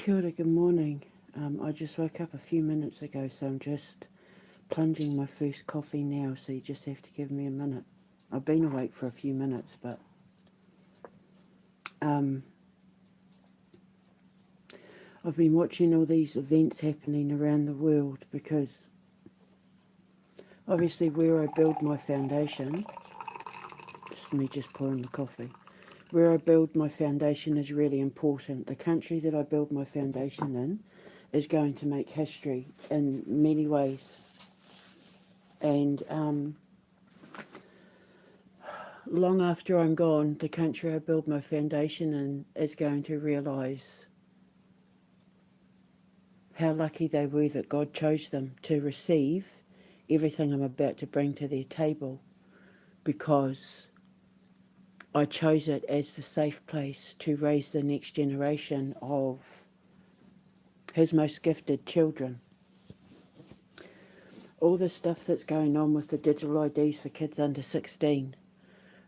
Kia ora, good morning. I just woke up a few minutes ago, so I'm just plunging my first coffee now, so you just have to give me a minute. I've been awake for a few minutes, but um, I've been watching all these events happening around the world because obviously where I build my foundation, this is me just pouring the coffee, where I build my foundation is really important. The country that I build my foundation in is going to make history in many ways. And long after I'm gone, the country I build my foundation in is going to realise how lucky they were that God chose them to receive everything I'm about to bring to their table, because I chose it as the safe place to raise the next generation of His most gifted children. All the stuff that's going on with the digital IDs for kids under 16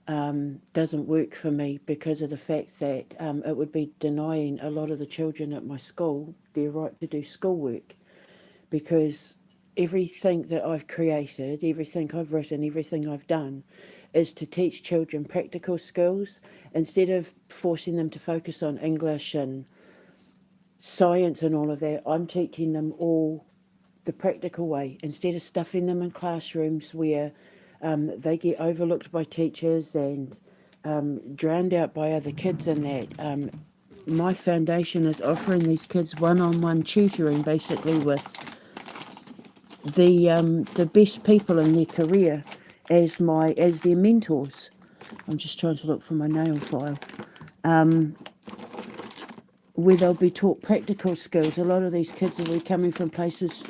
doesn't work for me, because of the fact that it would be denying a lot of the children at my school their right to do schoolwork, because everything that I've created, everything I've written, everything I've done is to teach children practical skills instead of forcing them to focus on English and science and all of that. I'm teaching them all the practical way instead of stuffing them in classrooms where they get overlooked by teachers and drowned out by other kids and that. My foundation is offering these kids one-on-one tutoring, basically with the best people in their career as their mentors. I'm just trying to look for my nail file. Where they'll be taught practical skills. A lot of these kids will be coming from places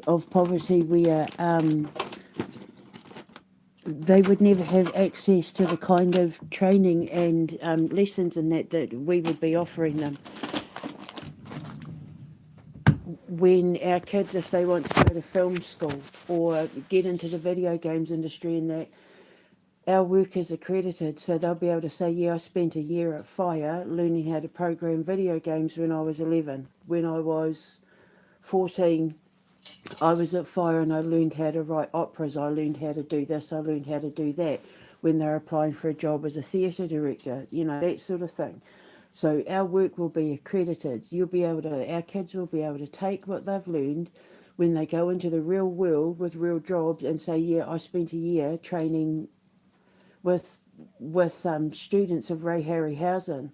of poverty where they would never have access to the kind of training and lessons and that we would be offering them. When our kids, if they want to go to film school or get into the video games industry and that, our work is accredited, so they'll be able to say, yeah, I spent a year at Fire learning how to program video games when I was 11. When I was 14, I was at Fire and I learned how to write operas. I learned how to do this. I learned how to do that. When they're applying for a job as a theatre director, that sort of thing. So our work will be accredited. Our kids will be able to take what they've learned when they go into the real world with real jobs and say, yeah, I spent a year training with students of Ray Harryhausen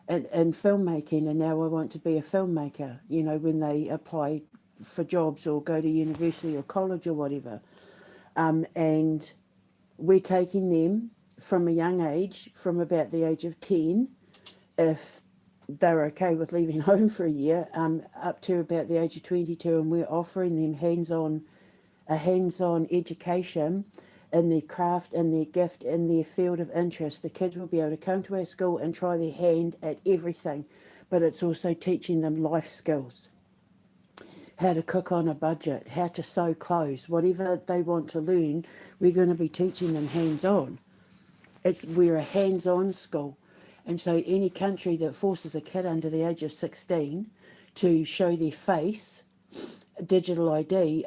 and filmmaking, and now I want to be a filmmaker, when they apply for jobs or go to university or college or whatever. And we're taking them from a young age, from about the age of 10, if they're okay with leaving home for a year, up to about the age of 22, and we're offering them a hands-on education in their craft, in their gift, in their field of interest. The kids will be able to come to our school and try their hand at everything, but it's also teaching them life skills. How to cook on a budget, how to sew clothes, whatever they want to learn, we're going to be teaching them hands-on. We're a hands-on school. And so any country that forces a kid under the age of 16 to show their face, digital ID,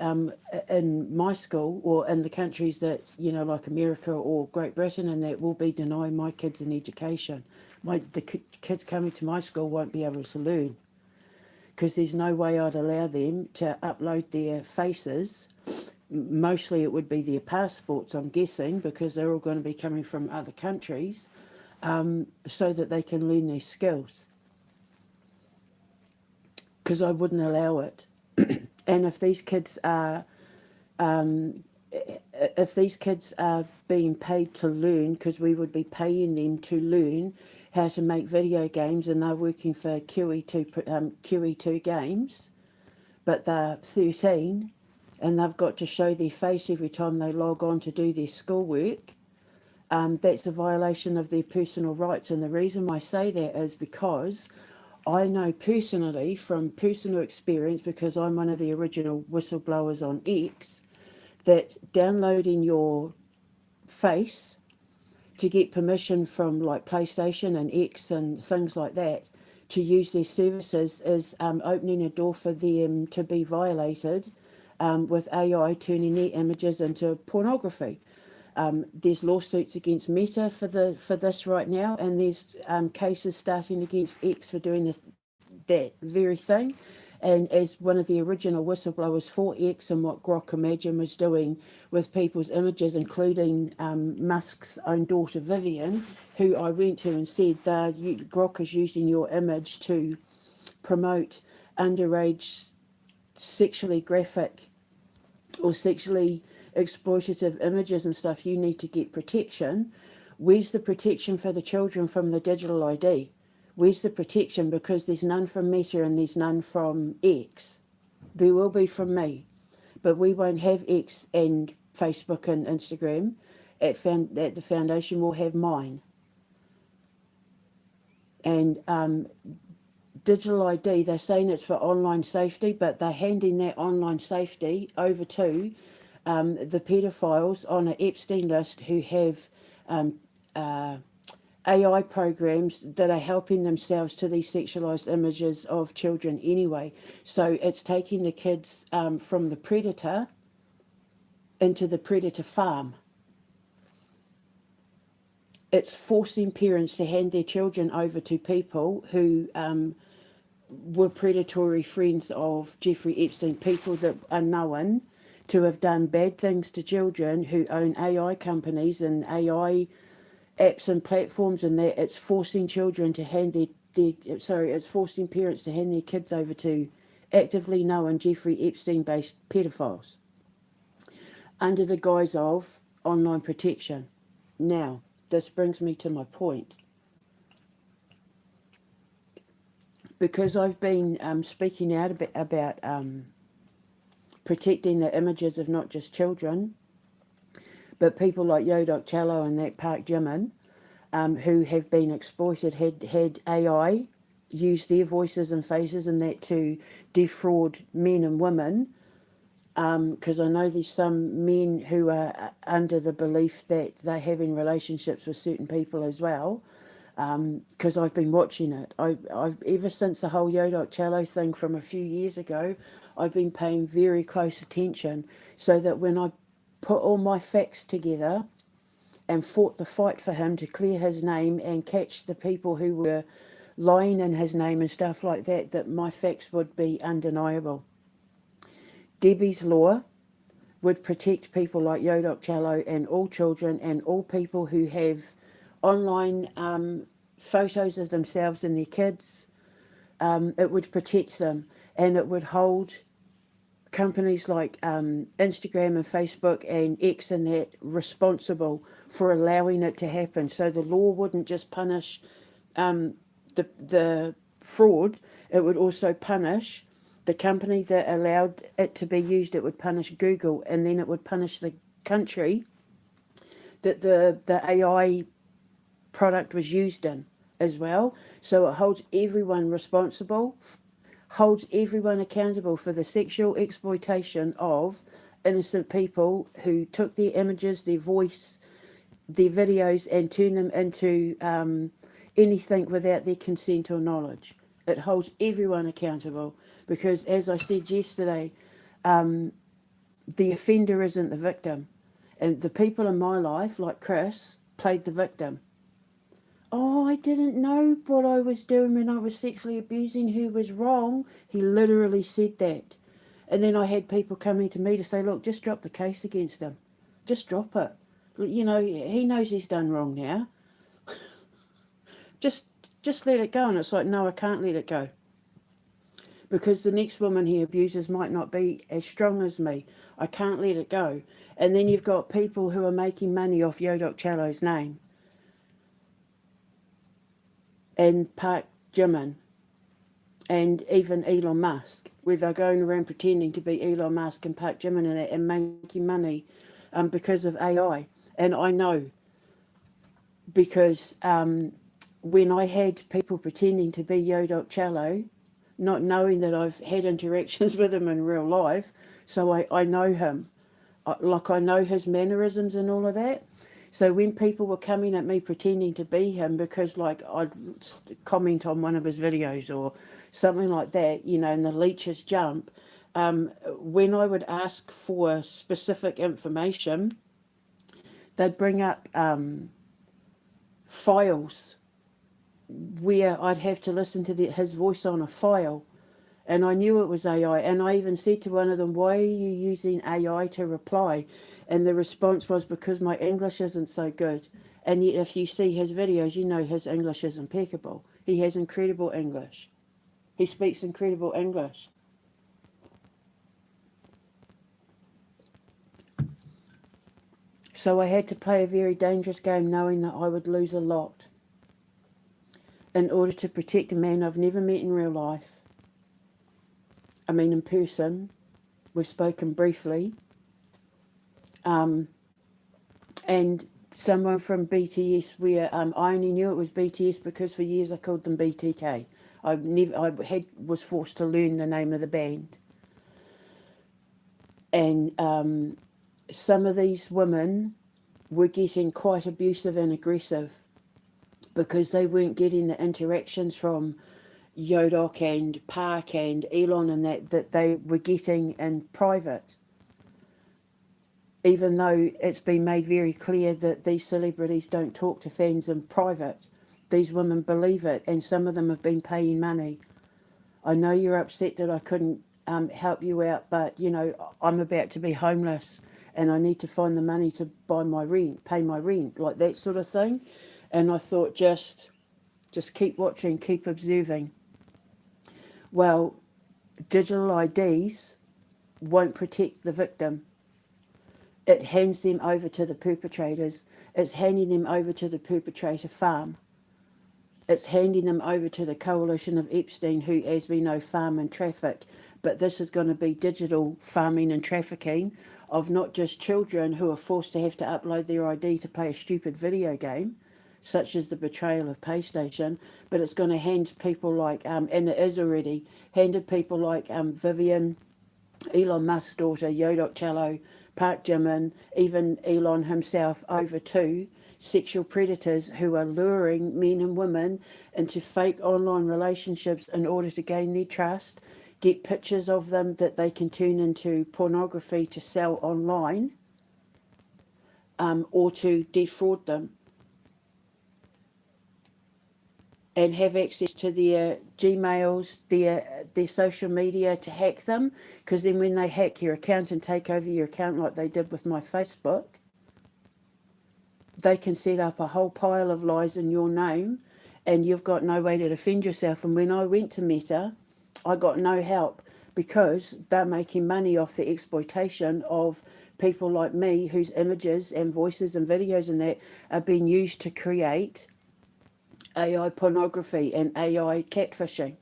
in my school or in the countries that, like America or Great Britain, and that will be denying my kids an education. The kids coming to my school won't be able to learn, because there's no way I'd allow them to upload their faces. Mostly it would be their passports, I'm guessing, because they're all going to be coming from other countries, so that they can learn their skills. Because I wouldn't allow it. And if these kids are being paid to learn, because we would be paying them to learn how to make video games, and they're working for QE2 Games, but they're 13 and they've got to show their face every time they log on to do their schoolwork, that's a violation of their personal rights. And the reason I say that is because I know personally, from personal experience, because I'm one of the original whistleblowers on X, that downloading your face to get permission from like PlayStation and X and things like that to use their services is opening a door for them to be violated with AI turning their images into pornography. There's lawsuits against Meta for this right now, and there's cases starting against X for doing that very thing. And as one of the original whistleblowers for X and what Grok Imagine was doing with people's images, including Musk's own daughter Vivian, who I went to and said, Grok is using your image to promote underage sexually graphic or sexually exploitative images and stuff, you need to get protection. Where's the protection for the children from the digital ID? Where's the protection? Because there's none from Meta and there's none from X. There will be from me, but we won't have X and Facebook and Instagram. At the foundation, we'll have mine. And digital ID, they're saying it's for online safety, but they're handing that online safety over to the pedophiles on an Epstein list who have AI programs that are helping themselves to these sexualized images of children anyway. So it's taking the kids from the predator into the predator farm. It's forcing parents to hand their children over to people who were predatory friends of Jeffrey Epstein, people that are known to have done bad things to children, who own AI companies and AI apps and platforms, and that it's forcing children to hand it's forcing parents to hand their kids over to actively known Jeffrey Epstein-based pedophiles under the guise of online protection. Now, this brings me to my point. Because I've been speaking out about protecting the images of not just children, but people like Yodok Cello and that Park Jimin, who have been exploited, had AI use their voices and faces and that to defraud men and women. Because I know there's some men who are under the belief that they're having relationships with certain people as well. Because I've been watching it. I've ever since the whole Yodok Cello thing from a few years ago, I've been paying very close attention so that when I put all my facts together and fought the fight for him to clear his name and catch the people who were lying in his name and stuff like that, that my facts would be undeniable. Debbie's law would protect people like Yodok Cello and all children and all people who have online photos of themselves and their kids. It would protect them, and it would hold companies like Instagram and Facebook and X and that responsible for allowing it to happen. So the law wouldn't just punish the fraud, it would also punish the company that allowed it to be used. It would punish Google, and then it would punish the country that the AI product was used in as well. So it holds everyone responsible, holds everyone accountable for the sexual exploitation of innocent people who took their images, their voice, their videos and turned them into anything without their consent or knowledge. It holds everyone accountable because, as I said yesterday, the offender isn't the victim. And the people in my life, like Chris, played the victim. Oh, I didn't know what I was doing when I was sexually abusing her was wrong. He literally said that. And then I had people coming to me to say, look, just drop the case against him. Just drop it. You know, he knows he's done wrong now. Just let it go. And it's like, no, I can't let it go. Because the next woman he abuses might not be as strong as me. I can't let it go. And then you've got people who are making money off Yodok Cello's name. And Park Jimin. And even Elon Musk, where they're going around pretending to be Elon Musk and Park Jimin and that and making money because of AI. And I know because when I had people pretending to be Yodok Cello, not knowing that I've had interactions with him in real life, so I know him. Like I know his mannerisms and all of that. So when people were coming at me pretending to be him because like I'd comment on one of his videos or something like that, you know, and the leeches jump, when I would ask for specific information, they'd bring up files where I'd have to listen to his voice on a file. And I knew it was AI. And I even said to one of them, why are you using AI to reply? And the response was, because my English isn't so good. And yet, if you see his videos, you know his English is impeccable. He has incredible English. He speaks incredible English. So I had to play a very dangerous game knowing that I would lose a lot in order to protect a man I've never met in real life. I mean, in person. We've spoken briefly. And someone from BTS, where I only knew it was BTS because for years I called them BTK. Was forced to learn the name of the band. And some of these women were getting quite abusive and aggressive because they weren't getting the interactions from Yodok and Park and Elon and that they were getting in private. Even though it's been made very clear that these celebrities don't talk to fans in private, these women believe it, and some of them have been paying money. I know you're upset that I couldn't help you out, but, you know, I'm about to be homeless and I need to find the money to buy my rent, pay my rent, like that sort of thing. And I thought, just keep watching, keep observing. Well, digital IDs won't protect the victim. It hands them over to the perpetrators. It's handing them over to the perpetrator farm. It's handing them over to the coalition of Epstein, who, as we know, farm and traffic. But this is going to be digital farming and trafficking of not just children who are forced to have to upload their ID to play a stupid video game, such as the betrayal of PlayStation, but it's going to hand people like, and it is already, handed people like Vivian, Elon Musk's daughter, Yodok Cello, Park Jimin, even Elon himself, over to sexual predators who are luring men and women into fake online relationships in order to gain their trust, get pictures of them that they can turn into pornography to sell online, or to defraud them and have access to their Gmails, their social media to hack them, because then when they hack your account and take over your account like they did with my Facebook, they can set up a whole pile of lies in your name and you've got no way to defend yourself. And when I went to Meta, I got no help because they're making money off the exploitation of people like me whose images and voices and videos and that are being used to create AI pornography and AI catfishing.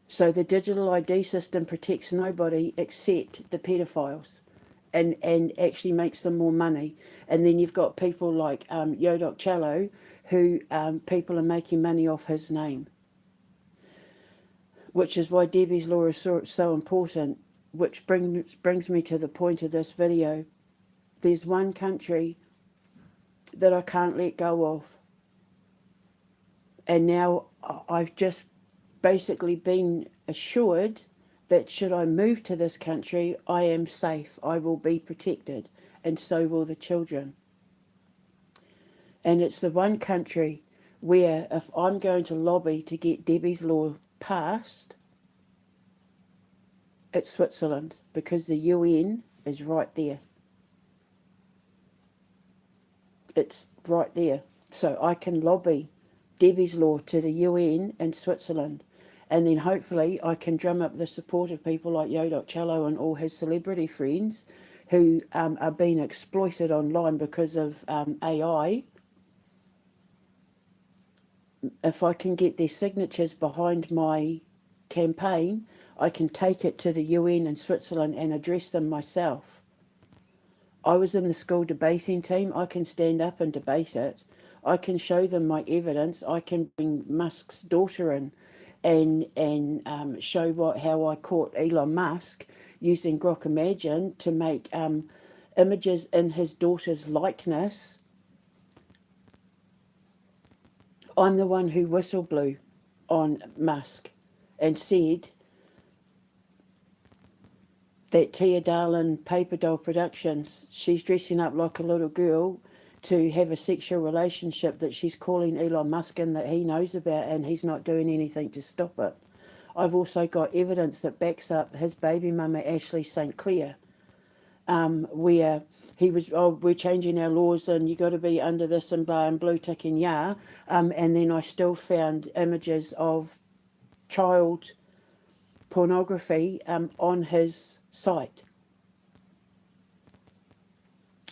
So the digital ID system protects nobody except the pedophiles and actually makes them more money. And then you've got people like Yodok Cello, who people are making money off his name. Which is why Debbie's Law is so important, which brings me to the point of this video. There's one country that I can't let go of. And now I've just basically been assured that should I move to this country, I am safe, I will be protected, and so will the children. And it's the one country where if I'm going to lobby to get Debbie's Law passed, it's Switzerland, because the UN is right there. It's right there. So I can lobby Debbie's Law to the UN in Switzerland. And then hopefully I can drum up the support of people like Yodok Cello and all his celebrity friends who are being exploited online because of AI. If I can get their signatures behind my campaign, I can take it to the UN in Switzerland and address them myself. I was in the school debating team. I can stand up and debate it. I can show them my evidence. I can bring Musk's daughter in and show how I caught Elon Musk using Grok Imagine to make images in his daughter's likeness. I'm the one who whistle blew on Musk and said that Tia Darlin Paper Doll Productions, she's dressing up like a little girl to have a sexual relationship that she's calling Elon Musk in that he knows about, and he's not doing anything to stop it. I've also got evidence that backs up his baby mama Ashley St. Clair, where he was, oh, we're changing our laws and you got to be under this and blah and blue tick and yeah. And then I still found images of child pornography on his site.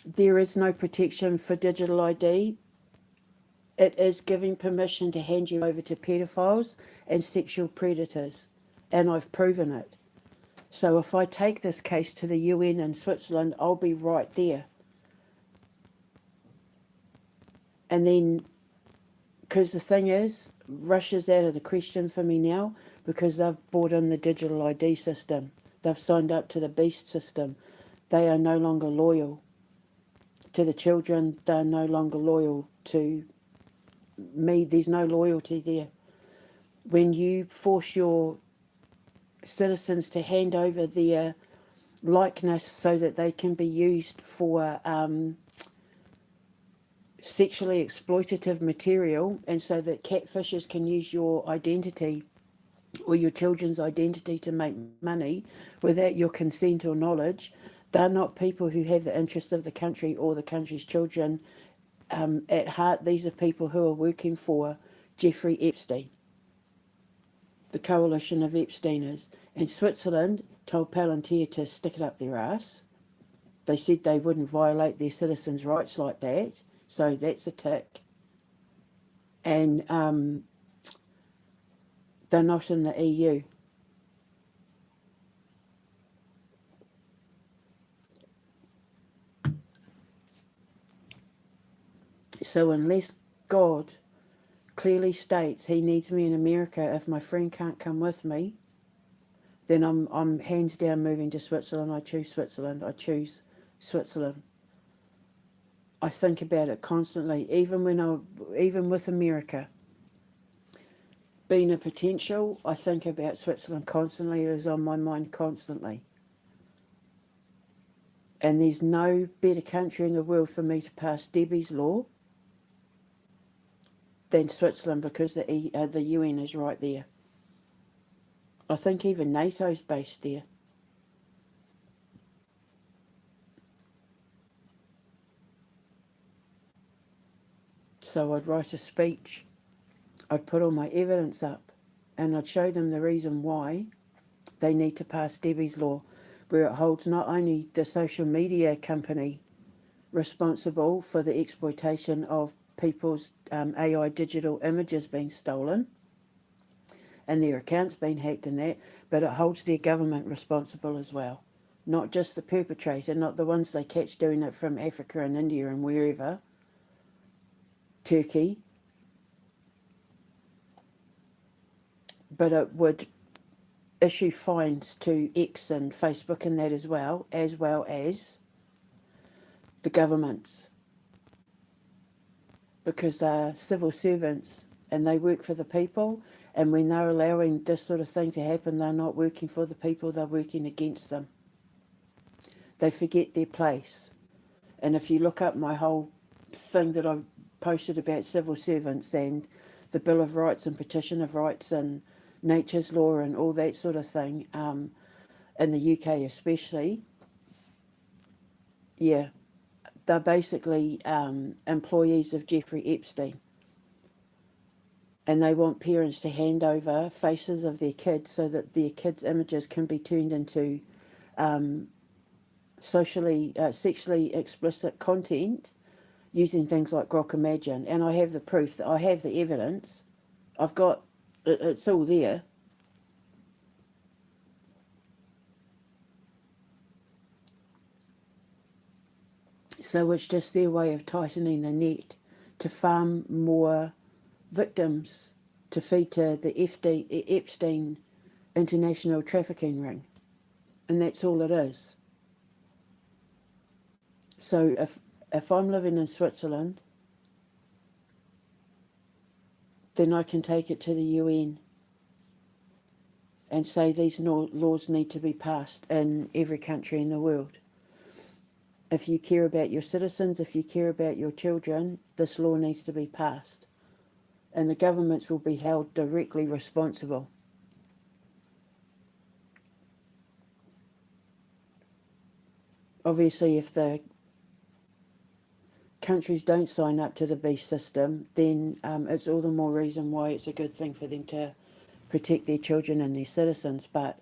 There is no protection for digital ID. It is giving permission to hand you over to pedophiles and sexual predators, and I've proven it. So if I take this case to the UN in Switzerland, I'll be right there. And then, because the thing is, Russia's out of the question for me now because they've brought in the digital ID system. They've signed up to the beast system. They are no longer loyal to the children. They're no longer loyal to me. There's no loyalty there. When you force your citizens to hand over their likeness so that they can be used for sexually exploitative material, and so that catfishers can use your identity or your children's identity to make money without your consent or knowledge, they're not people who have the interests of the country or the country's children at heart. These are people who are working for Jeffrey Epstein, the coalition of Epsteiners. And Switzerland told Palantir to stick it up their ass. They said they wouldn't violate their citizens' rights like that, so that's a tick. And they're not in the EU. So unless God clearly states he needs me in America, if my friend can't come with me, then I'm hands down moving to Switzerland. I choose Switzerland. I choose Switzerland. I think about it constantly, even with America being a potential. I think about Switzerland constantly. It is on my mind constantly. And there's no better country in the world for me to pass Debbie's law than Switzerland, because the UN is right there. I think even NATO's based there. So I'd write a speech, I'd put all my evidence up, and I'd show them the reason why they need to pass Debbie's law, where it holds not only the social media company responsible for the exploitation of people's AI digital images being stolen and their accounts being hacked and that, but it holds their government responsible as well. Not just the perpetrator, not the ones they catch doing it from Africa and India and wherever, Turkey, but it would issue fines to X and Facebook and that as well as the governments, because they're civil servants and they work for the people, and when they're allowing this sort of thing to happen, they're not working for the people, they're working against them. They forget their place. And if you look up my whole thing that I posted about civil servants and the Bill of Rights and Petition of Rights and nature's law and all that sort of thing, in the UK especially, yeah, they're basically employees of Jeffrey Epstein. And they want parents to hand over faces of their kids so that their kids' images can be turned into sexually explicit content using things like Grok Imagine. And I have the proof, that I have the evidence. I've got it's all there. So it's just their way of tightening the net to farm more victims to feed to the Epstein international trafficking ring. And that's all it is. So if I'm living in Switzerland, then I can take it to the UN and say these laws need to be passed in every country in the world. If you care about your citizens, if you care about your children, this law needs to be passed. And the governments will be held directly responsible. Obviously, if the countries don't sign up to the beast system, then it's all the more reason why it's a good thing for them to protect their children and their citizens. But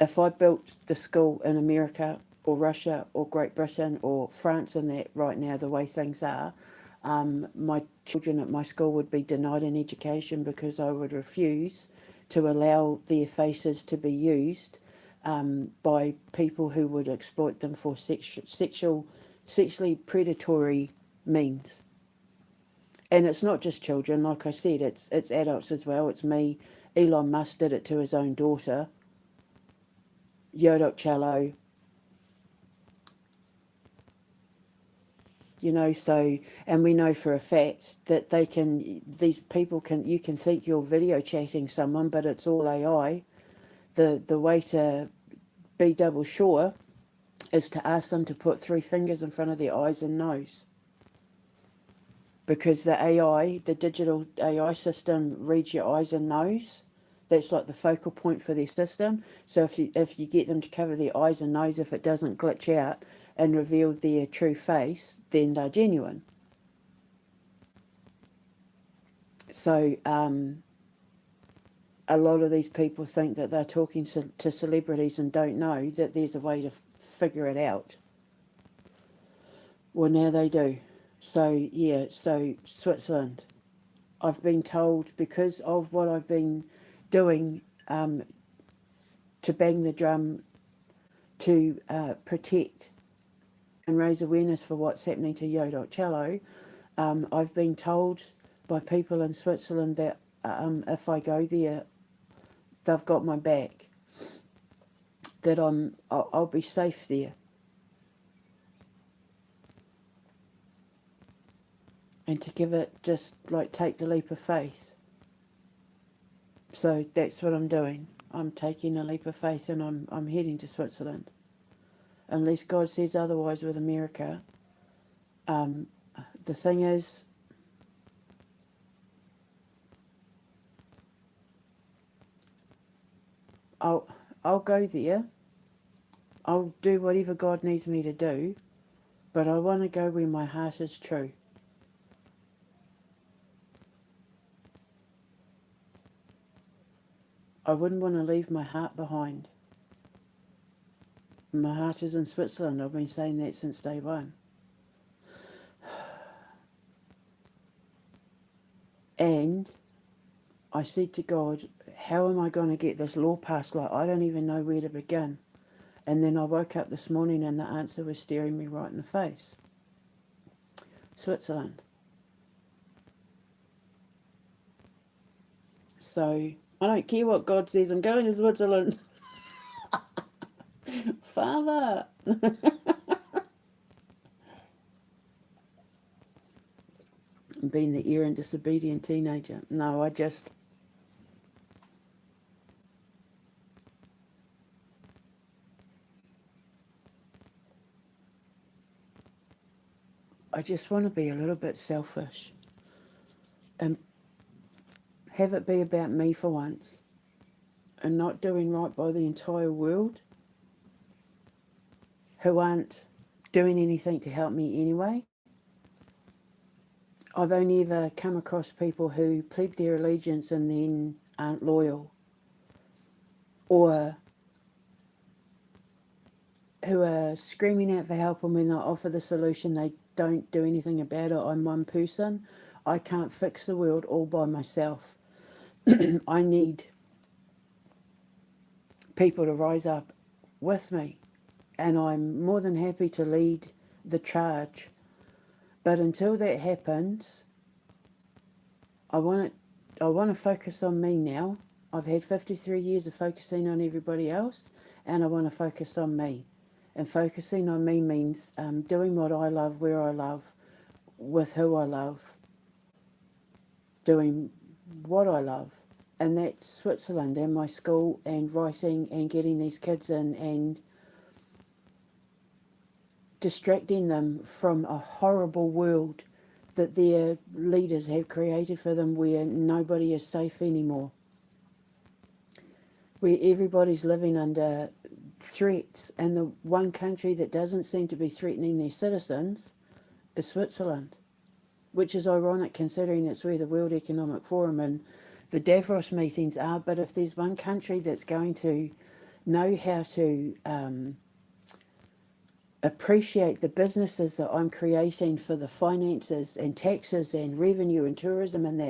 if I built the school in America or Russia or Great Britain or France and that right now, the way things are, my children at my school would be denied an education because I would refuse to allow their faces to be used by people who would exploit them for sexually predatory means. And it's not just children, like I said, it's adults as well. It's me. Elon Musk did it to his own daughter. Yodok Cello, so, and we know for a fact that these people you can think you're video chatting someone, but it's all AI. The way to be double sure is to ask them to put 3 fingers in front of their eyes and nose. Because the digital AI system reads your eyes and nose. That's like the focal point for their system. So if you get them to cover their eyes and nose, if it doesn't glitch out and reveal their true face, then they're genuine. So a lot of these people think that they're talking to celebrities and don't know that there's a way to figure it out. Well, now they do. So Switzerland. I've been told, because of what I've been doing to bang the drum to protect and raise awareness for what's happening to Yodok Cello, I've been told by people in Switzerland that if I go there, they've got my back, that I'll be safe there. And to give it, just like, take the leap of faith. So that's what I'm doing. I'm taking a leap of faith and I'm heading to Switzerland. Unless God says otherwise with America. The thing is, I'll go there. I'll do whatever God needs me to do, but I want to go where my heart is true. I wouldn't want to leave my heart behind. My heart is in Switzerland. I've been saying that since day one. And I said to God, how am I going to get this law passed? Like, I don't even know where to begin. And then I woke up this morning and the answer was staring me right in the face. Switzerland. So I don't care what God says. I'm going to Switzerland. Father. Being the errant, disobedient teenager. No, I just want to be a little bit selfish and have it be about me for once and not doing right by the entire world, who aren't doing anything to help me anyway. I've only ever come across people who pledge their allegiance and then aren't loyal, or who are screaming out for help, and when I offer the solution they don't do anything about it. I'm one person. I can't fix the world all by myself. I need people to rise up with me, and I'm more than happy to lead the charge. But until that happens, I want to focus on me now. I've had 53 years of focusing on everybody else, and I want to focus on me. And focusing on me means doing what I love, where I love, with who I love, doing what I love. And that's Switzerland and my school and writing and getting these kids in and distracting them from a horrible world that their leaders have created for them where nobody is safe anymore, where everybody's living under threats, and the one country that doesn't seem to be threatening their citizens is Switzerland, which is ironic considering it's where the World Economic Forum and the Davos meetings are. But if there's one country that's going to know how to appreciate the businesses that I'm creating for the finances and taxes and revenue and tourism and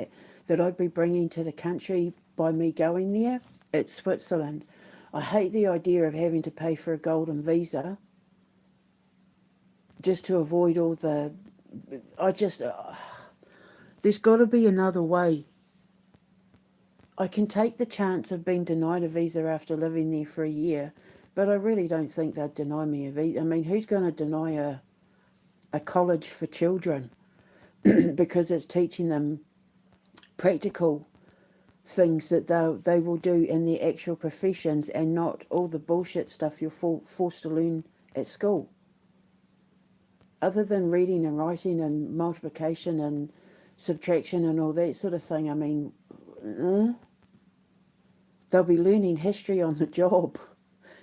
that I'd be bringing to the country by me going there, it's Switzerland. I hate the idea of having to pay for a golden visa just to avoid all the... there's got to be another way. I can take the chance of being denied a visa after living there for a year, but I really don't think they'd deny me a visa. I mean, who's going to deny a college for children because it's teaching them practical things that they will do in their actual professions and not all the bullshit stuff you're forced to learn at school. Other than reading and writing and multiplication and subtraction and all that sort of thing, I mean, they'll be learning history on the job.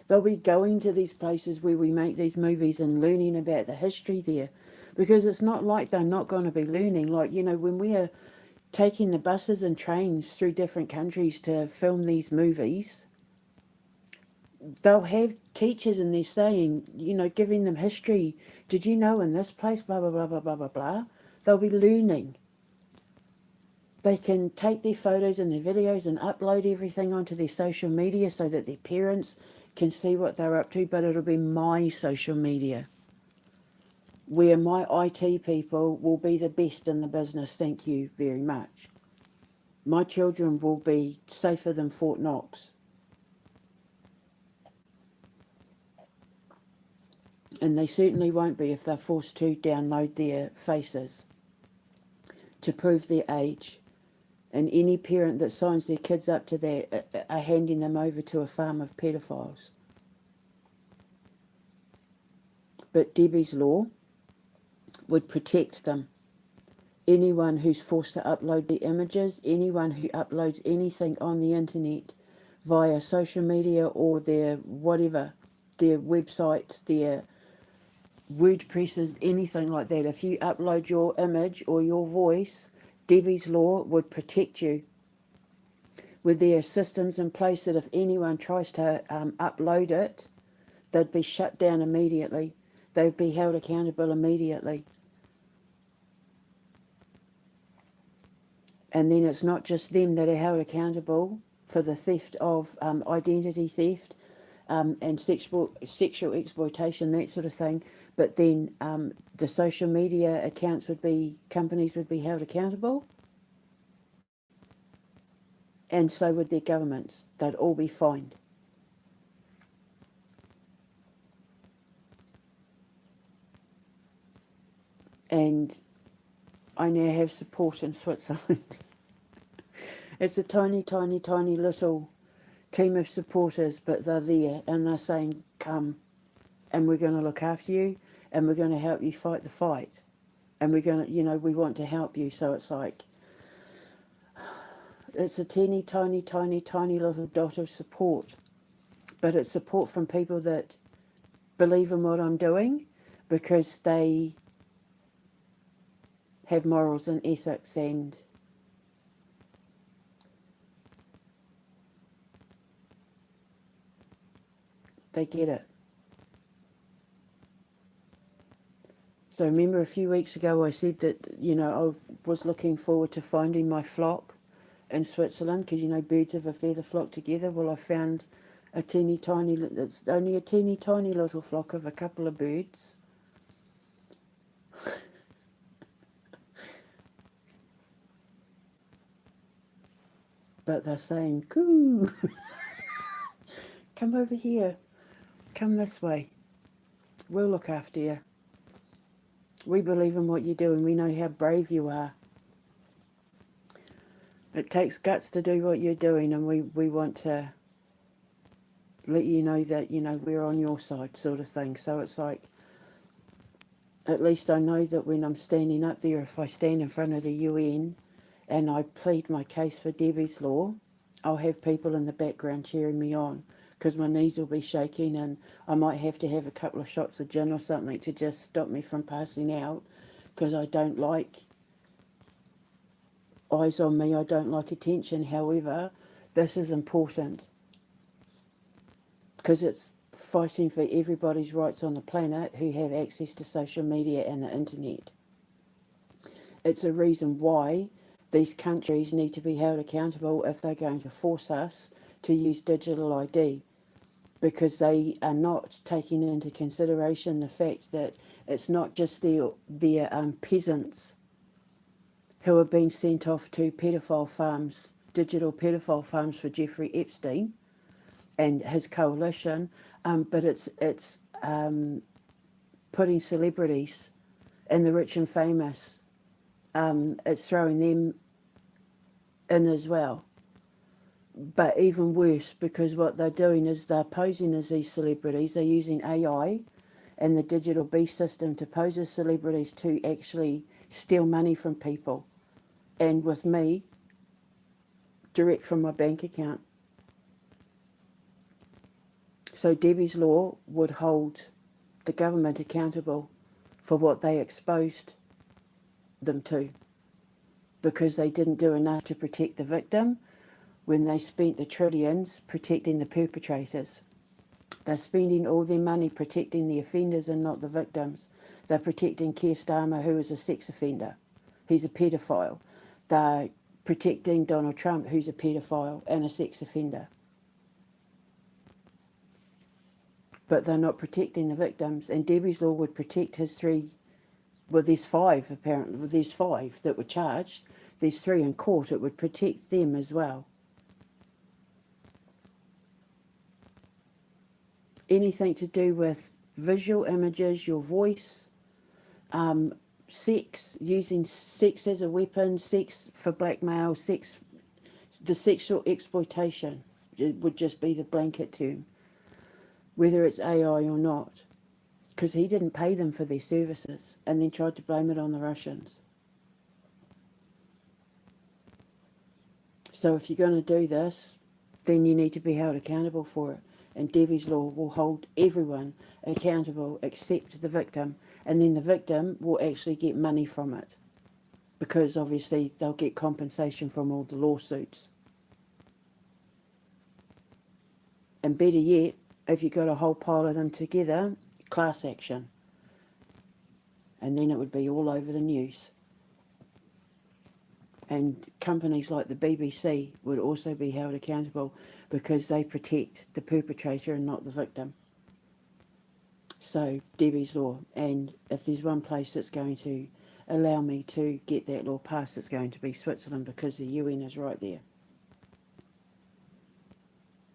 They'll be going to these places where we make these movies and learning about the history there, because it's not like they're not going to be learning. Like, you know, when we are taking the buses and trains through different countries to film these movies, they'll have teachers and they're saying, you know, giving them history. Did you know in this place, blah, blah, blah, blah, blah, blah, blah. They'll be learning. They can take their photos and their videos and upload everything onto their social media so that their parents can see what they're up to, but it'll be my social media where my IT people will be the best in the business. Thank you very much. My children will be safer than Fort Knox. And they certainly won't be if they're forced to download their faces to prove their age. And any parent that signs their kids up to that are handing them over to a farm of pedophiles. But Debbie's law would protect them. Anyone who's forced to upload the images, anyone who uploads anything on the internet via social media or their whatever, their websites, their WordPresses, anything like that, if you upload your image or your voice, Debbie's law would protect you. With their systems in place that if anyone tries to upload it, they'd be shut down immediately. They'd be held accountable immediately. And then it's not just them that are held accountable for the theft of identity theft and sexual exploitation, that sort of thing. But then the social media accounts companies would be held accountable. And so would their governments. They'd all be fined. And I now have support in Switzerland. It's a tiny, tiny, tiny little team of supporters, but they're there and they're saying, come, and we're going to look after you and we're going to help you fight the fight. And we're going to, you know, we want to help you. So it's like, it's a teeny, tiny, tiny, tiny little dot of support. But it's support from people that believe in what I'm doing because they have morals and ethics and they get it. So remember a few weeks ago I said that, you know, I was looking forward to finding my flock in Switzerland because, you know, birds of a feather flock together. Well, I found it's only a teeny tiny little flock of a couple of birds. But they're saying, coo, come over here, come this way. We'll look after you. We believe in what you do and we know how brave you are. It takes guts to do what you're doing, and we want to let you know that, we're on your side, sort of thing. So it's like, at least I know that when I'm standing up there, if I stand in front of the UN and I plead my case for Debbie's Law, I'll have people in the background cheering me on, because my knees will be shaking and I might have to have a couple of shots of gin or something to just stop me from passing out, because I don't like eyes on me, I don't like attention. However, this is important because it's fighting for everybody's rights on the planet who have access to social media and the internet. It's a reason why these countries need to be held accountable if they're going to force us to use digital ID, because they are not taking into consideration the fact that it's not just their peasants who are being sent off to pedophile farms, digital pedophile farms for Jeffrey Epstein and his coalition, but it's putting celebrities and the rich and famous, it's throwing them in as well. But even worse, because what they're doing is they're posing as these celebrities. They're using AI and the digital beast system to pose as celebrities to actually steal money from people. And with me, direct from my bank account. So Debbie's Law would hold the government accountable for what they exposed them to, because they didn't do enough to protect the victim when they spent the trillions protecting the perpetrators. They're spending all their money protecting the offenders and not the victims. They're protecting Keir Starmer, who is a sex offender. He's a paedophile. They're protecting Donald Trump, who's a paedophile and a sex offender. But they're not protecting the victims. And Debbie's Law would protect his three. Well, there's five, apparently. Well, there's five that were charged. There's three in court. It would protect them as well. Anything to do with visual images, your voice, sex, using sex as a weapon, sex for blackmail, sex, the sexual exploitation, it would just be the blanket term, whether it's AI or not, because he didn't pay them for their services and then tried to blame it on the Russians. So if you're going to do this, then you need to be held accountable for it. And Debbie's Law will hold everyone accountable except the victim. And then the victim will actually get money from it, because obviously they'll get compensation from all the lawsuits. And better yet, if you got a whole pile of them together, class action. And then it would be all over the news. And companies like the BBC would also be held accountable, because they protect the perpetrator and not the victim. So Debbie's Law. And if there's one place that's going to allow me to get that law passed, it's going to be Switzerland, because the UN is right there.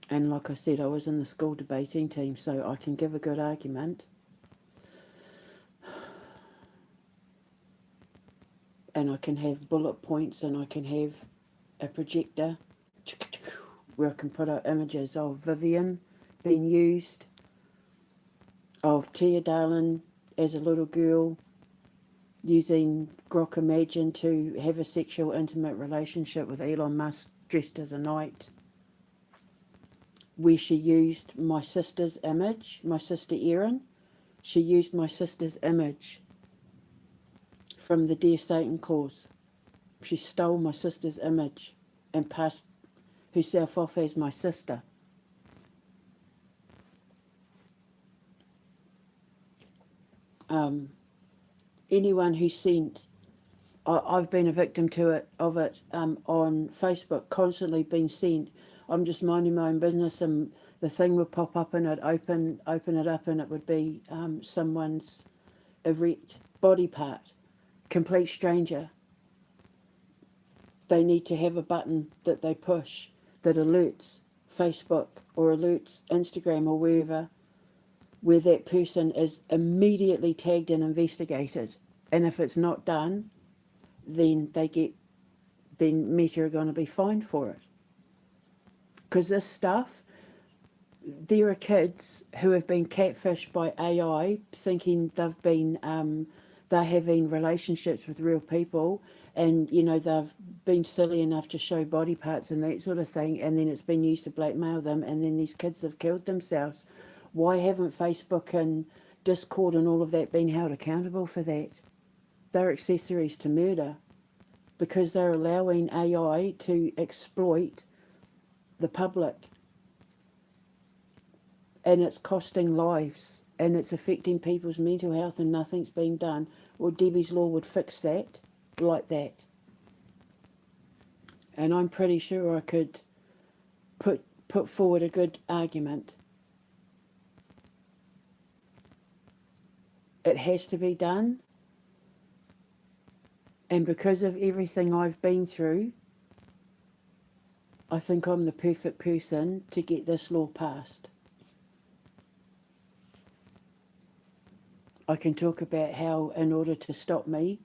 And like I said, I was in the school debating team, so I can give a good argument. And I can have bullet points, and I can have a projector where I can put out images of Vivian being used, of Tia Darling as a little girl using Grok Imagine to have a sexual intimate relationship with Elon Musk dressed as a knight, where she used my sister's image, my sister Erin. She used my sister's image from the Dear Satan clause. She stole my sister's image and passed herself off as my sister. Anyone who sent, I've been a victim of it on Facebook, constantly being sent. I'm just minding my own business, and the thing would pop up, and I'd open it up, and it would be someone's erect body part, complete stranger. They need to have a button that they push that alerts Facebook or alerts Instagram or wherever where that person is immediately tagged and investigated. And if it's not done, then Meta are going to be fined for it. Because this stuff, there are kids who have been catfished by AI, thinking they're having relationships with real people, and they've been silly enough to show body parts and that sort of thing, and then it's been used to blackmail them, and then these kids have killed themselves. Why haven't Facebook and Discord and all of that been held accountable for that? They're accessories to murder, because they're allowing AI to exploit the public. And it's costing lives, and it's affecting people's mental health, and nothing's being done. Well, Debbie's Law would fix that like that. And I'm pretty sure I could put forward a good argument. It has to be done. And because of everything I've been through, I think I'm the perfect person to get this law passed. I can talk about how, in order to stop me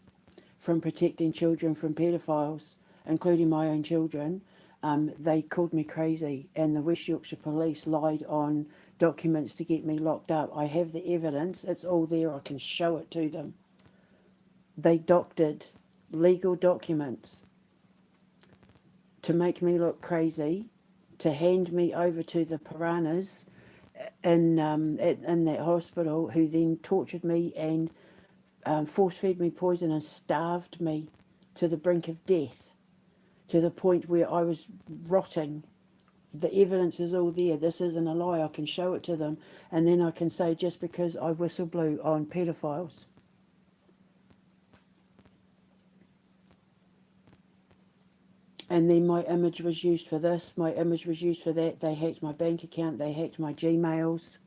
from protecting children from pedophiles, including my own children, they called me crazy, and the West Yorkshire Police lied on documents to get me locked up. I have the evidence, it's all there, I can show it to them. They doctored legal documents to make me look crazy, to hand me over to the piranhas in that hospital, who then tortured me and force-fed me poison and starved me to the brink of death, to the point where I was rotting. The evidence is all there. This isn't a lie. I can show it to them, and then I can say, just because I whistle blew on pedophiles. And then my image was used for this, my image was used for that. They hacked my bank account, they hacked my Gmails.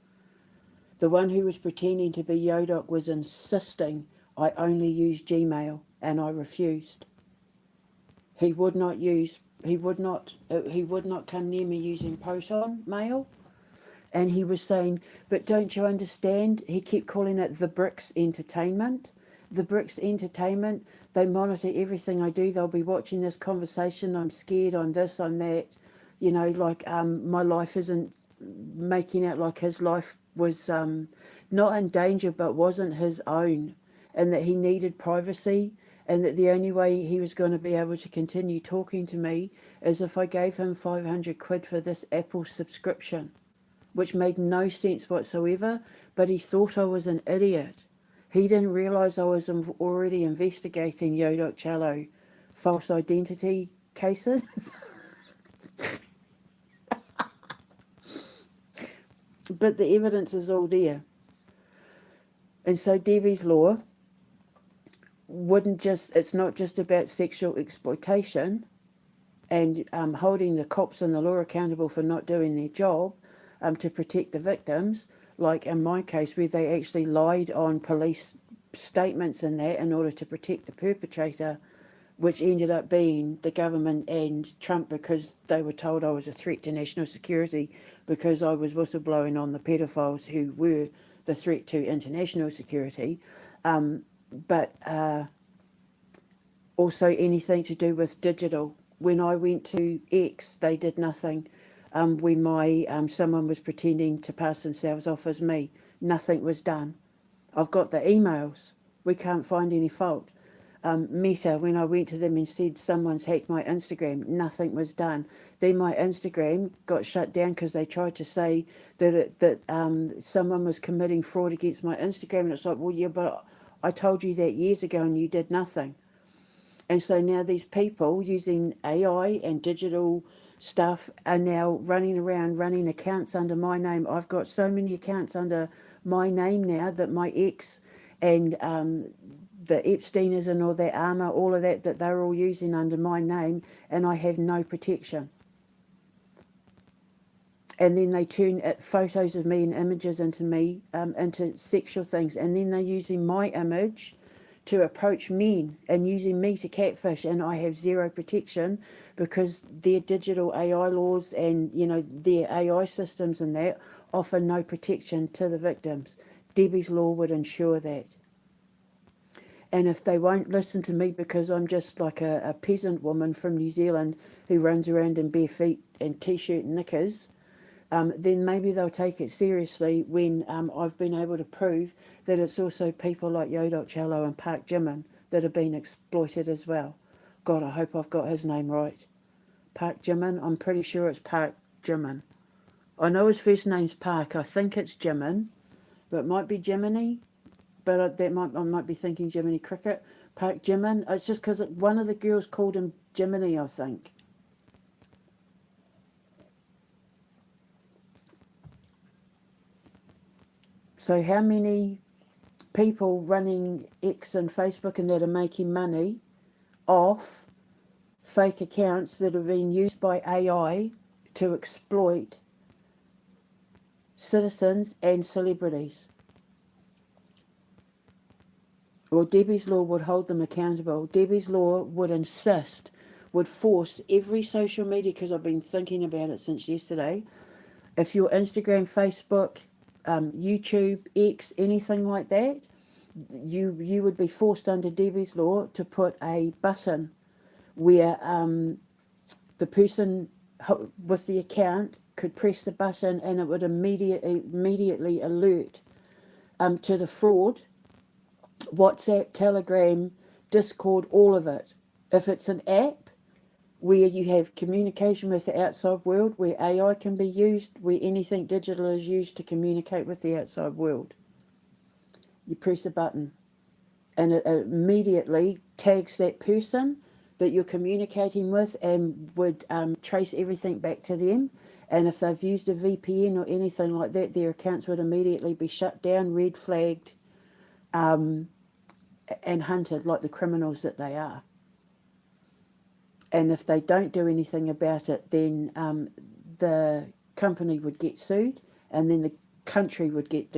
The one who was pretending to be Yodoc was insisting I only use Gmail, and I refused. He would not come near me using Proton Mail. And he was saying, but don't you understand? He kept calling it the Bricks Entertainment. The Bricks Entertainment, they monitor everything I do. They'll be watching this conversation. I'm scared, I'm this, I'm that. My life isn't making out like his life was not in danger, but wasn't his own. And that he needed privacy. And that the only way he was going to be able to continue talking to me is if I gave him 500 quid for this Apple subscription, which made no sense whatsoever, but he thought I was an idiot. He didn't realise I was already investigating Yodoc Cello false identity cases. But the evidence is all there. And so Debbie's Law it's not just about sexual exploitation and holding the cops and the law accountable for not doing their job to protect the victims, like in my case where they actually lied on police statements and that in order to protect the perpetrator, which ended up being the government and Trump, because they were told I was a threat to national security because I was whistleblowing on the pedophiles who were the threat to international security. But also anything to do with digital. When I went to X, they did nothing. When someone was pretending to pass themselves off as me, nothing was done. I've got the emails. We can't find any fault. Meta, when I went to them and said someone's hacked my Instagram, nothing was done. Then my Instagram got shut down because they tried to say that someone was committing fraud against my Instagram, and it's like, well, yeah, but I told you that years ago and you did nothing. And so now these people using AI and digital stuff are now running around running accounts under my name. I've got so many accounts under my name now that my ex and the Epsteiners and all that Armour, all of that they're all using under my name, and I have no protection. And then they turn photos of me and images into sexual things, and then they're using my image to approach men and using me to catfish, and I have zero protection because their digital AI laws and their AI systems and that offer no protection to the victims. Debbie's law would ensure that. And if they won't listen to me because I'm just like a peasant woman from New Zealand who runs around in bare feet and t-shirt and knickers, then maybe they'll take it seriously when I've been able to prove that it's also people like Yodok Cello and Park Jimin that have been exploited as well. God, I hope I've got his name right. Park Jimin, I'm pretty sure it's Park Jimin. I know his first name's Park, I think it's Jimin, but it might be Jiminy, but I might be thinking Jiminy Cricket. Park Jimin, it's just because one of the girls called him Jiminy, I think. So how many people running X and Facebook and that are making money off fake accounts that have been used by AI to exploit citizens and celebrities? Well, Debbie's law would hold them accountable. Debbie's law would force every social media, because I've been thinking about it since yesterday, if you're Instagram, Facebook, YouTube, X, anything like that, you would be forced under Debbie's law to put a button where the person with the account could press the button and it would immediately alert to the fraud. WhatsApp, Telegram, Discord, all of it. If it's an app where you have communication with the outside world, where AI can be used, where anything digital is used to communicate with the outside world, you press a button and it immediately tags that person that you're communicating with and would trace everything back to them. And if they've used a VPN or anything like that, their accounts would immediately be shut down, red flagged, and hunted like the criminals that they are. And if they don't do anything about it, then the company would get sued, and then the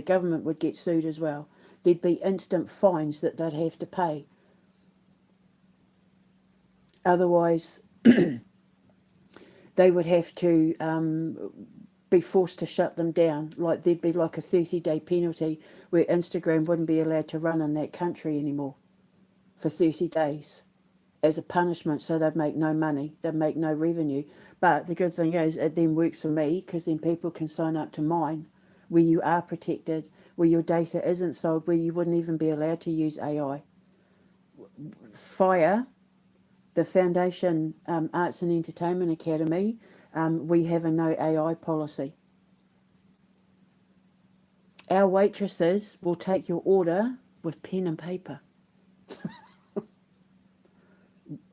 government would get sued as well. There'd be instant fines that they'd have to pay. Otherwise, they would have to be forced to shut them down. Like there'd be like a 30-day penalty where Instagram wouldn't be allowed to run in that country anymore for 30 days as a punishment, so they'd make no money, they'd make no revenue. But the good thing is it then works for me, because then people can sign up to mine, where you are protected, where your data isn't sold, where you wouldn't even be allowed to use AI. FIRE, the Foundation Arts and Entertainment Academy, we have a no AI policy. Our waitresses will take your order with pen and paper.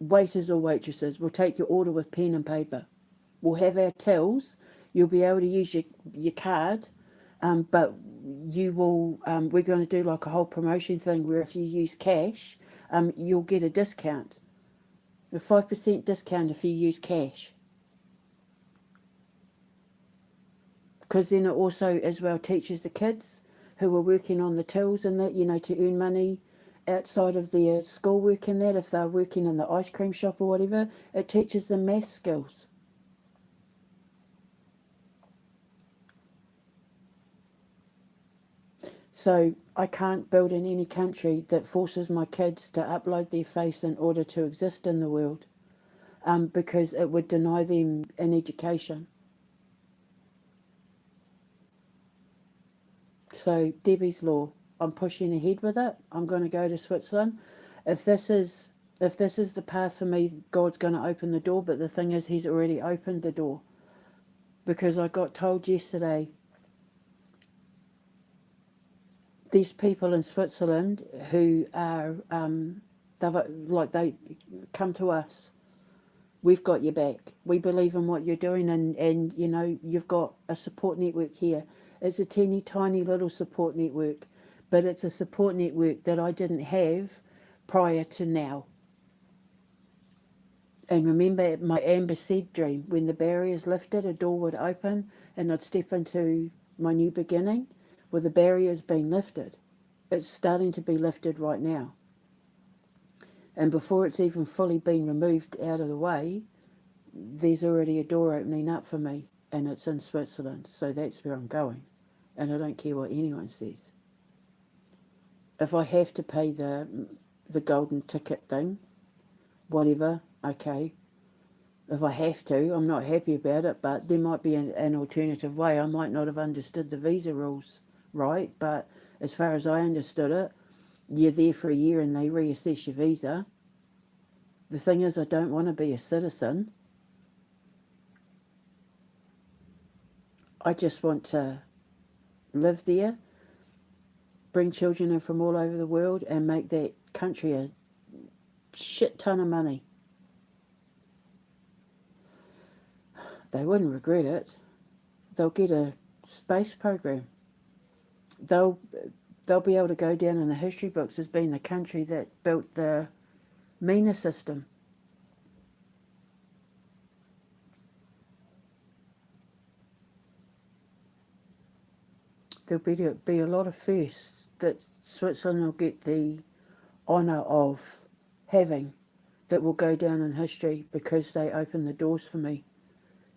Waiters or waitresses will take your order with pen and paper. We'll have our tills. You'll be able to use your card, but you will. We're going to do like a whole promotion thing where if you use cash, you'll get a discount, a 5% discount if you use cash. Because then it also as well teaches the kids who are working on the tills and that, to earn money outside of their schoolwork and that, if they're working in the ice cream shop or whatever, it teaches them math skills. So I can't build in any country that forces my kids to upload their face in order to exist in the world, because it would deny them an education. So Debbie's law, I'm pushing ahead with it. I'm going to go to Switzerland. If this is the path for me, God's going to open the door. But the thing is, He's already opened the door, because I got told yesterday these people in Switzerland who are they come to us. We've got your back. We believe in what you're doing, and you've got a support network here. It's a teeny tiny little support network, but it's a support network that I didn't have prior to now. And remember my Amber Seed dream, when the barriers lifted, a door would open and I'd step into my new beginning. Well, the barriers been lifted. It's starting to be lifted right now. And before it's even fully been removed out of the way, there's already a door opening up for me, and it's in Switzerland. So that's where I'm going. And I don't care what anyone says. If I have to pay the golden ticket thing, whatever, okay. If I have to, I'm not happy about it, but there might be an alternative way. I might not have understood the visa rules right, but as far as I understood it, you're there for a year and they reassess your visa. The thing is, I don't want to be a citizen. I just want to live there, bring children in from all over the world, and make that country a shit ton of money. They wouldn't regret it. They'll get a space program. They'll they'll be able to go down in the history books as being the country that built the MENA system. There'll be a lot of firsts that Switzerland will get the honour of having, that will go down in history because they opened the doors for me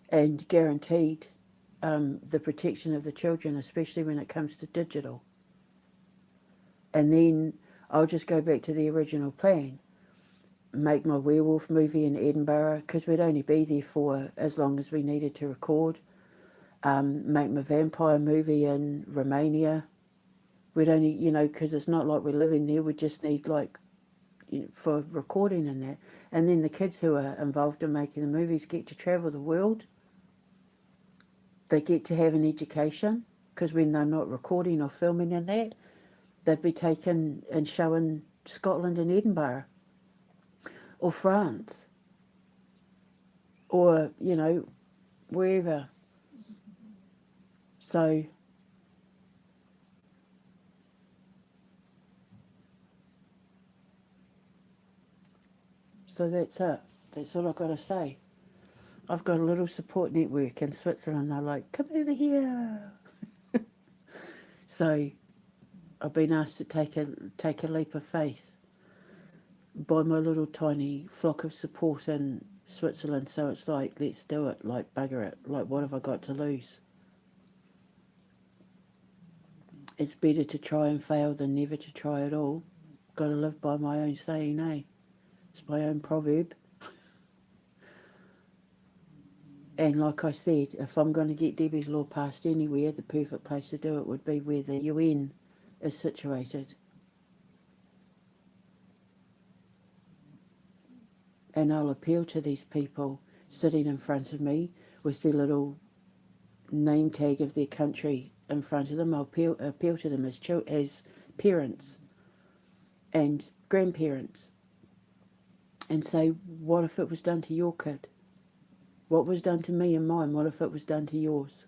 and guaranteed the protection of the children, especially when it comes to digital. And then I'll just go back to the original plan, make my werewolf movie in Edinburgh, because we'd only be there for as long as we needed to record. Make my vampire movie in Romania. We'd only, because it's not like we're living there, we just need for recording and that. And then the kids who are involved in making the movies get to travel the world. They get to have an education, because when they're not recording or filming and that, they'd be taken and showing Scotland and Edinburgh or France or, wherever. So that's it. That's all I've got to say. I've got a little support network in Switzerland. They're like, come over here. So I've been asked to take a leap of faith by my little tiny flock of support in Switzerland. So it's like, let's do it. Like, bugger it. Like, what have I got to lose? It's better to try and fail than never to try at all. Got to live by my own saying, eh? It's my own proverb. And like I said, if I'm going to get Debbie's Law passed anywhere, the perfect place to do it would be where the UN is situated. And I'll appeal to these people sitting in front of me with their little name tag of their country in front of them. I'll appeal to them as parents and grandparents and say, what if it was done to your kid? What was done to me and mine? What if it was done to yours?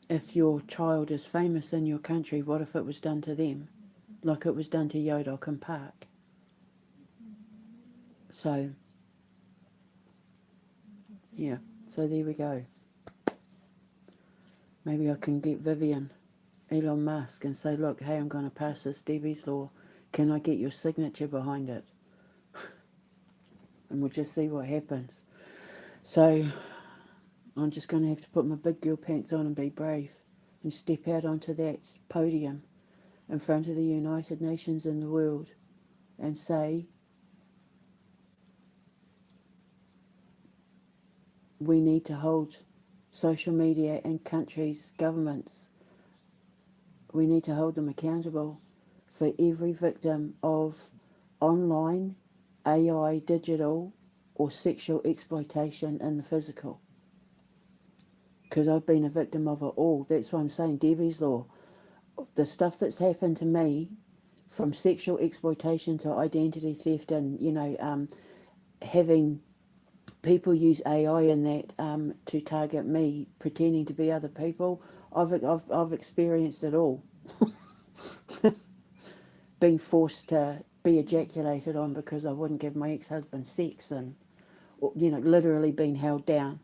If your child is famous in your country, what if it was done to them? Like it was done to Yodok and Park. So, yeah. So there we go. Maybe I can get Vivian, Elon Musk, and say, look, hey, I'm going to pass this Debbie's Law. Can I get your signature behind it? And we'll just see what happens. So I'm just going to have to put my big girl pants on and be brave and step out onto that podium in front of the United Nations and the world and say, we need to hold social media and countries, governments, we need to hold them accountable for every victim of online, AI, digital, or sexual exploitation in the physical. Because I've been a victim of it all. That's why I'm saying Debbie's Law. The stuff that's happened to me, from sexual exploitation to identity theft and, having people use AI in that to target me, pretending to be other people, I've experienced it all. Being forced to be ejaculated on because I wouldn't give my ex-husband sex and, literally being held down.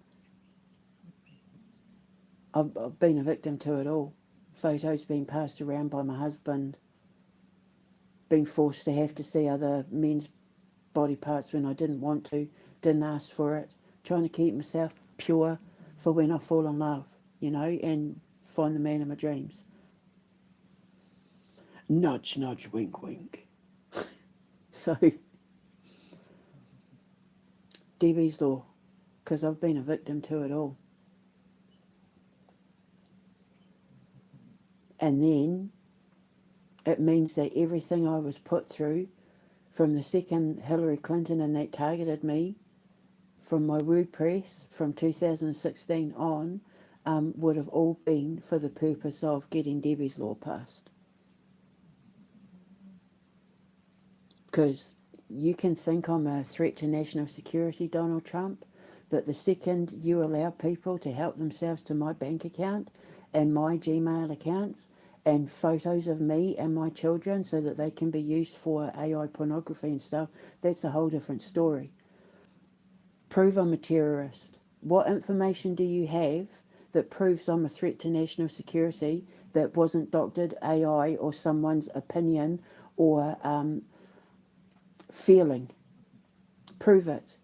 I've been a victim to it all. Photos being passed around by my husband being forced to have to see other men's body parts when I didn't want to, didn't ask for it, trying to keep myself pure for when I fall in love, and find the man of my dreams. Nudge, nudge, wink, wink. So, Debbie's Law, because I've been a victim to it all. And then it means that everything I was put through from the second Hillary Clinton and that targeted me, from my WordPress from 2016 on, would have all been for the purpose of getting Debbie's Law passed. Because you can think I'm a threat to national security, Donald Trump, but the second you allow people to help themselves to my bank account and my Gmail accounts and photos of me and my children so that they can be used for AI pornography and stuff, that's a whole different story. Prove I'm a terrorist. What information do you have that proves I'm a threat to national security that wasn't doctored AI or someone's opinion or feeling? Prove it.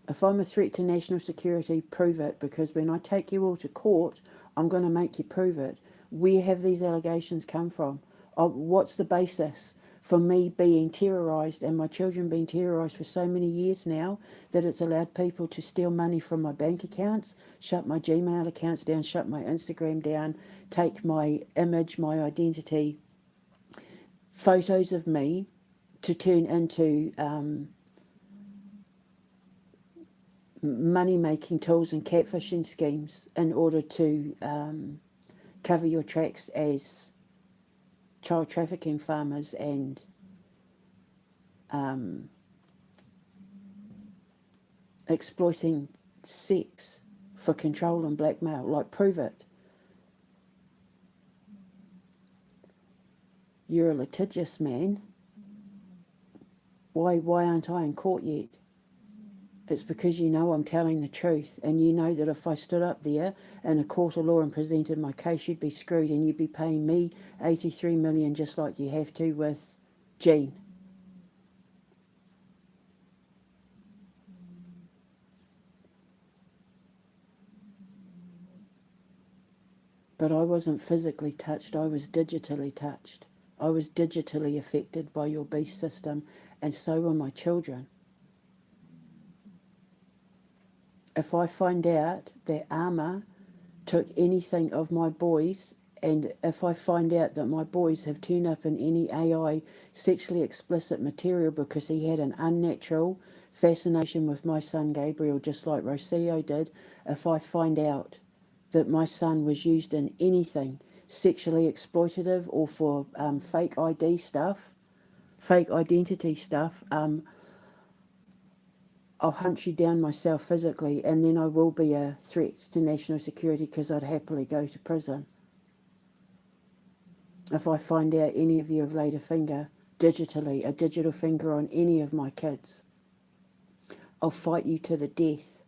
If I'm a threat to national security, prove it, because when I take you all to court, I'm going to make you prove it. Where have these allegations come from? What's the basis for me being terrorised and my children being terrorised for so many years now that it's allowed people to steal money from my bank accounts, shut my Gmail accounts down, shut my Instagram down, take my image, my identity, photos of me to turn into money-making tools and catfishing schemes in order to cover your tracks as child trafficking farmers and exploiting sex for control and blackmail. Like, prove it. You're a litigious man. Why aren't I in court yet? It's because you know I'm telling the truth, and you know that if I stood up there in a court of law and presented my case, you'd be screwed and you'd be paying me $83 million just like you have to with Jean. But I wasn't physically touched, I was digitally touched. I was digitally affected by your beast system, and so were my children. If I find out that Armour took anything of my boys, and if I find out that my boys have turned up in any AI sexually explicit material because he had an unnatural fascination with my son Gabriel, just like Rocio did, if I find out that my son was used in anything sexually exploitative or for fake ID stuff, fake identity stuff, I'll hunt you down myself physically, and then I will be a threat to national security because I'd happily go to prison. If I find out any of you have laid a finger digitally, a digital finger on any of my kids, I'll fight you to the death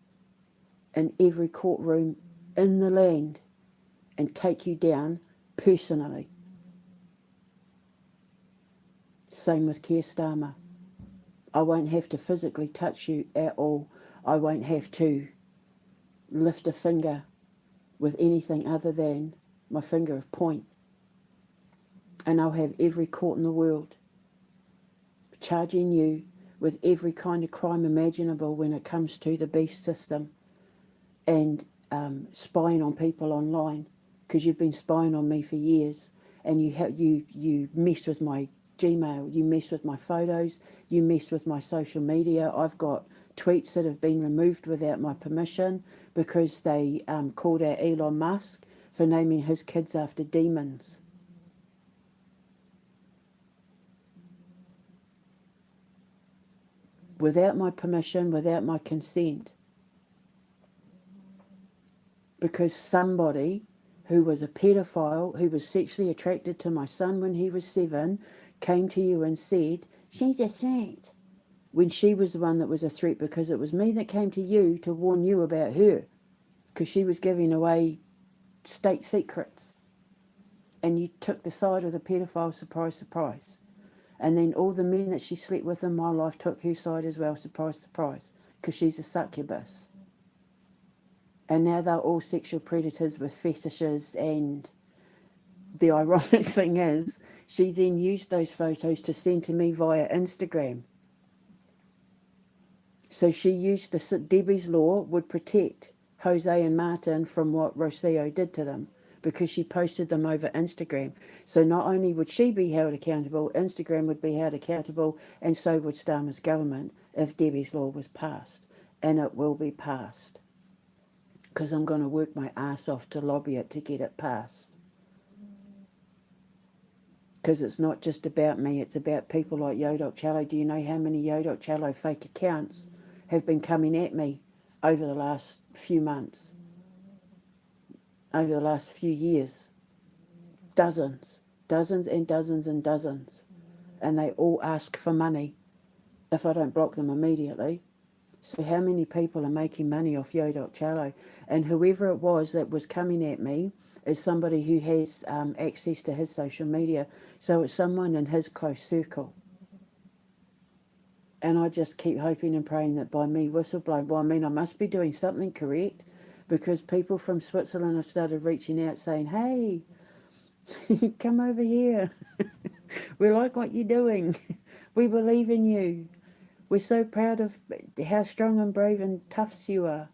in every courtroom in the land and take you down personally. Same with Keir Starmer. I won't have to physically touch you at all. I won't have to lift a finger with anything other than my finger of point. And I'll have every court in the world charging you with every kind of crime imaginable when it comes to the beast system and spying on people online, because you've been spying on me for years, and you messed with my Gmail, you messed with my photos, you messed with my social media. I've got tweets that have been removed without my permission because they called out Elon Musk for naming his kids after demons. Without my permission, without my consent. Because somebody who was a pedophile, who was sexually attracted to my son when he was 7, came to you and said, she's a threat. When she was the one that was a threat, because it was me that came to you to warn you about her, because she was giving away state secrets. And you took the side of the pedophile, surprise, surprise. And then all the men that she slept with in my life took her side as well, surprise, surprise, because she's a succubus. And now they're all sexual predators with fetishes. And the ironic thing is, she then used those photos to send to me via Instagram. So she used Debbie's law would protect Jose and Martin from what Rocio did to them, because she posted them over Instagram. So not only would she be held accountable, Instagram would be held accountable, and so would Starmer's government if Debbie's law was passed. And it will be passed, because I'm going to work my ass off to lobby it to get it passed. Because it's not just about me, it's about people like Yodok Cello. Do you know how many Yodok Cello fake accounts have been coming at me over the last few months, over the last few years? Dozens and dozens and dozens. And they all ask for money if I don't block them immediately. So how many people are making money off Yodok Cello? And whoever it was that was coming at me is somebody who has access to his social media. So it's someone in his close circle. And I just keep hoping and praying that by me whistleblowing, well, I mean, I must be doing something correct, because people from Switzerland have started reaching out saying, hey, come over here. We like what you're doing. We believe in you. We're so proud of how strong and brave and tough you are.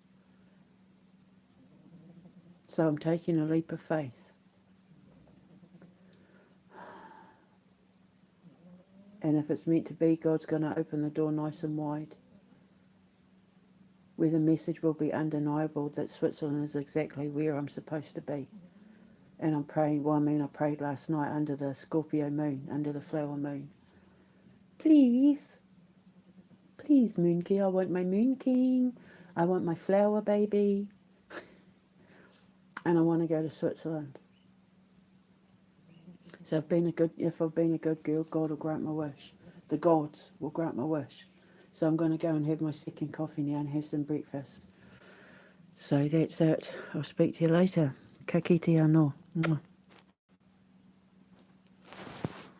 So I'm taking a leap of faith. And if it's meant to be, God's going to open the door nice and wide, where the message will be undeniable that Switzerland is exactly where I'm supposed to be. And I'm praying, well, I mean, I prayed last night under the Scorpio moon, under the flower moon. Please, Moon King, I want my Moon King. I want my flower baby. And I want to go to Switzerland. So if I've been a good girl, God will grant my wish. The gods will grant my wish. So I'm going to go and have my second coffee now and have some breakfast. So that's it. I'll speak to you later. Ka kite anō. Mwah.